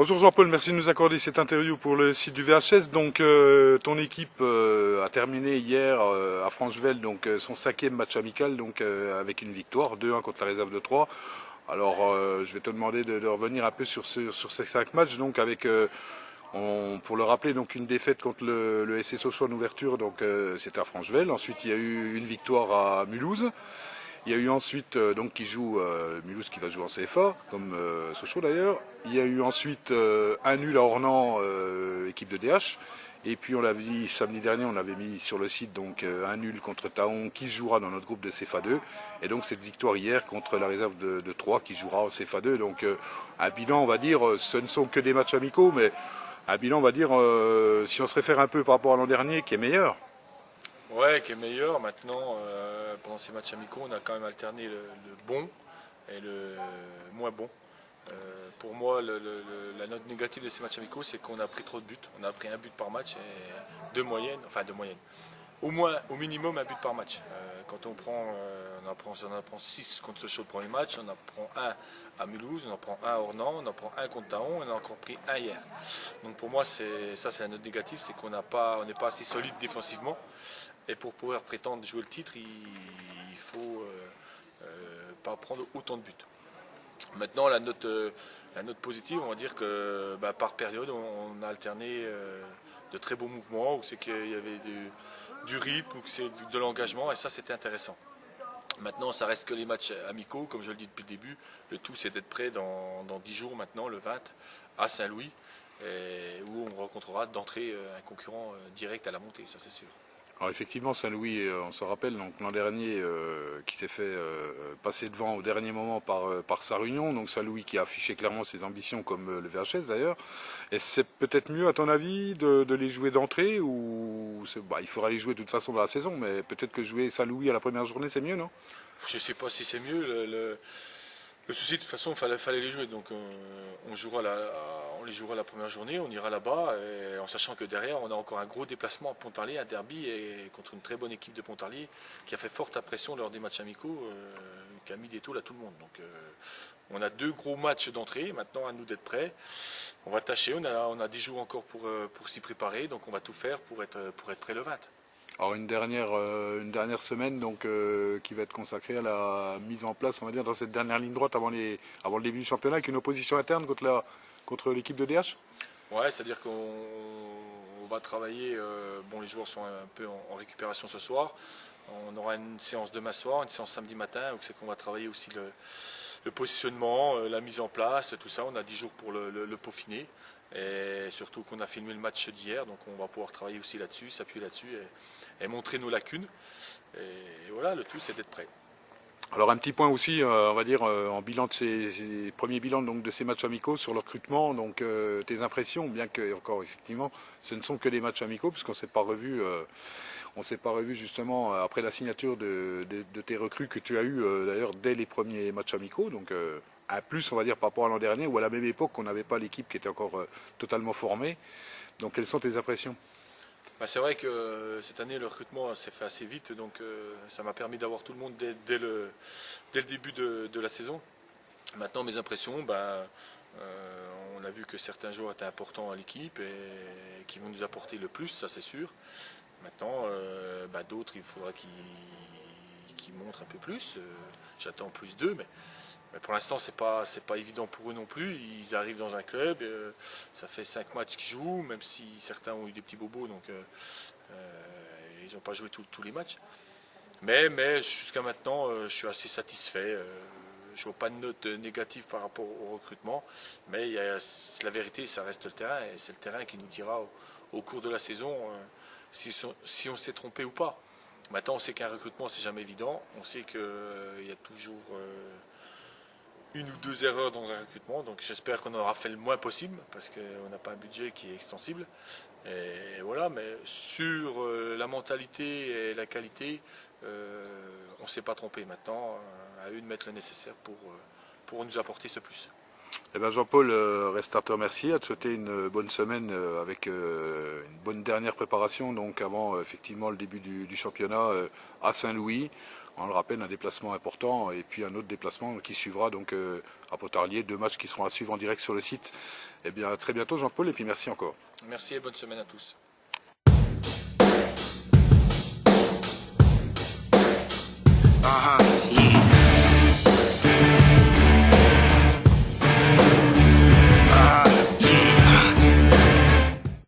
Bonjour Jean-Paul, merci de nous accorder cette interview pour le site du VHS. Donc ton équipe a terminé hier à Franchevelle donc son 5e match amical donc avec une victoire 2-1 contre la réserve de Troyes. Alors je vais te demander de revenir un peu sur ces 5 matchs donc avec pour le rappeler donc une défaite contre le SS Sochaux en ouverture donc c'était à Franchevelle. Ensuite il y a eu une victoire à Mulhouse. Il y a eu ensuite donc qui joue Mulhouse qui va jouer en CFA, comme Sochaux d'ailleurs. Il y a eu ensuite un nul à Ornans, équipe de DH. Et puis on l'avait dit samedi dernier, on avait mis sur le site donc un nul contre Taon qui jouera dans notre groupe de CFA 2. Et donc cette victoire hier contre la réserve de Troyes qui jouera en CFA 2. Donc un bilan, on va dire, ce ne sont que des matchs amicaux, mais un bilan, on va dire, si on se réfère un peu par rapport à l'an dernier, qui est meilleur. Ouais, qui est meilleur. Maintenant, pendant ces matchs amicaux, on a quand même alterné le bon et le moins bon. Pour moi, la note négative de ces matchs amicaux, c'est qu'on a pris trop de buts. On a pris un but par match et deux moyennes. Au moins, au minimum, un but par match. Quand on en prend 6 contre Sochaux le premier match, on en prend un à Mulhouse, on en prend un à Ornans, on en prend un contre Taon, on en a encore pris un hier. Donc pour moi, c'est la note négative, c'est qu'on n'est pas assez solide défensivement. Et pour pouvoir prétendre jouer le titre, il faut pas prendre autant de buts. Maintenant, la note positive, on va dire que par période, on a alterné de très beaux mouvements, où c'est qu'il y avait du rythme, où c'est de l'engagement, et ça c'était intéressant. Maintenant, ça reste que les matchs amicaux, comme je le dis depuis le début. Le tout, c'est d'être prêt dans 10 jours maintenant, le 20, à Saint-Louis, où on rencontrera d'entrée un concurrent direct à la montée, ça c'est sûr. Alors effectivement, Saint-Louis, on se rappelle, donc l'an dernier, qui s'est fait passer devant au dernier moment par sa réunion. Donc Saint-Louis qui a affiché clairement ses ambitions, comme le VHS d'ailleurs. Est-ce c'est peut-être mieux, à ton avis, de les jouer d'entrée ou il faudra les jouer de toute façon dans la saison, mais peut-être que jouer Saint-Louis à la première journée, c'est mieux, non? Je ne sais pas si c'est mieux. Le souci, de toute façon, il fallait les jouer. Donc, on les jouera la première journée, on ira là-bas, en sachant que derrière, on a encore un gros déplacement à Pontarlier, un derby, et contre une très bonne équipe de Pontarlier, qui a fait forte impression lors des matchs amicaux, qui a mis des tôles à tout le monde. Donc, on a 2 gros matchs d'entrée. Maintenant, à nous d'être prêts. On va tâcher. On a 10 jours encore pour s'y préparer. Donc, on va tout faire pour être prêt le 20. Alors une dernière semaine donc qui va être consacrée à la mise en place, on va dire, dans cette dernière ligne droite avant le début du championnat, avec une opposition interne contre l'équipe de DH. Ouais, c'est-à-dire qu'on va travailler. Les joueurs sont un peu en récupération ce soir. On aura une séance demain soir, une séance samedi matin, où c'est qu'on va travailler aussi le positionnement, la mise en place, tout ça. On a 10 jours pour le peaufiner. Et surtout qu'on a filmé le match d'hier, donc on va pouvoir travailler aussi là-dessus, s'appuyer là-dessus et montrer nos lacunes. Et voilà, le tout c'est d'être prêt. Alors un petit point aussi, on va dire, en bilan de ces premiers bilans donc, de ces matchs amicaux sur le recrutement, donc tes impressions, bien que encore effectivement ce ne sont que des matchs amicaux, puisqu'on s'est pas revu. On s'est pas revu justement après la signature de tes recrues que tu as eu d'ailleurs dès les premiers matchs amicaux. Donc un plus, on va dire, par rapport à l'an dernier, où à la même époque, on n'avait pas l'équipe qui était encore totalement formée. Donc quelles sont tes impressions? C'est vrai que cette année le recrutement s'est fait assez vite, donc ça m'a permis d'avoir tout le monde dès le début de la saison. Maintenant mes impressions, on a vu que certains joueurs étaient importants à l'équipe et qui vont nous apporter le plus, ça c'est sûr. Maintenant, d'autres, il faudra qu'ils montrent un peu plus. J'attends plus d'eux, mais pour l'instant, c'est pas évident pour eux non plus. Ils arrivent dans un club, ça fait 5 matchs qu'ils jouent, même si certains ont eu des petits bobos, donc ils n'ont pas joué tous les matchs. Mais jusqu'à maintenant, je suis assez satisfait. Je ne vois pas de note négative par rapport au recrutement, mais la vérité, ça reste le terrain, et c'est le terrain qui nous dira au cours de la saison si on s'est trompé ou pas. Maintenant, on sait qu'un recrutement, c'est jamais évident. On sait qu'il y a toujours une ou 2 erreurs dans un recrutement. Donc j'espère qu'on aura fait le moins possible, parce qu'on n'a pas un budget qui est extensible. Et voilà, mais sur la mentalité et la qualité, on ne s'est pas trompé. Maintenant, à eux de mettre le nécessaire pour nous apporter ce plus. Eh bien Jean-Paul, reste à te remercier, à te souhaiter une bonne semaine avec une bonne dernière préparation donc avant effectivement le début du championnat à Saint-Louis. On le rappelle, un déplacement important et puis un autre déplacement qui suivra donc à Pontarlier, 2 matchs qui seront à suivre en direct sur le site. Eh bien, à très bientôt Jean-Paul et puis merci encore. Merci et bonne semaine à tous.